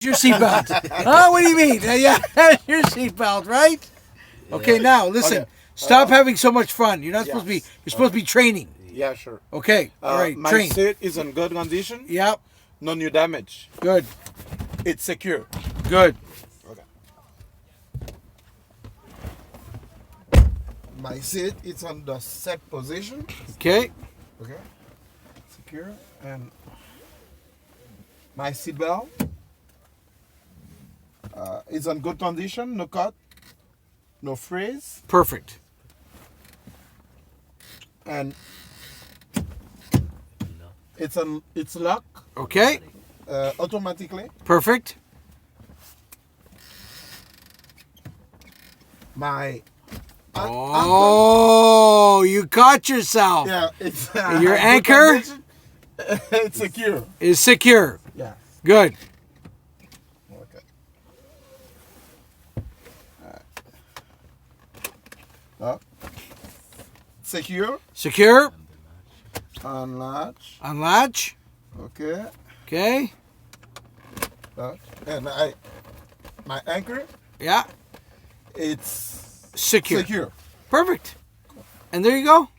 Your seatbelt. Huh? What do you mean? Yeah, your seatbelt, right? Okay, now listen. Okay. Stop having so much fun. You're not supposed to be. Yes. You're supposed to be training. Yeah, sure. Okay. All right. My Train. seat is in good condition. Yep. No new damage. Good. It's secure. Good. Okay. My seat is on the set position. Okay. Okay. Secure. And my seat belt is in good condition. No cut. No frizz. Perfect. And it's locked Okay. automatically. Perfect. My Oh, you caught yourself. yeah, it's Your good anchor? condition. It's secure. Is secure. Yeah. Good. Okay. Secure. Secure. Unlatch. Unlatch. Okay. Okay. And my anchor, Yeah. it's Secure. secure. Perfect. And there you go.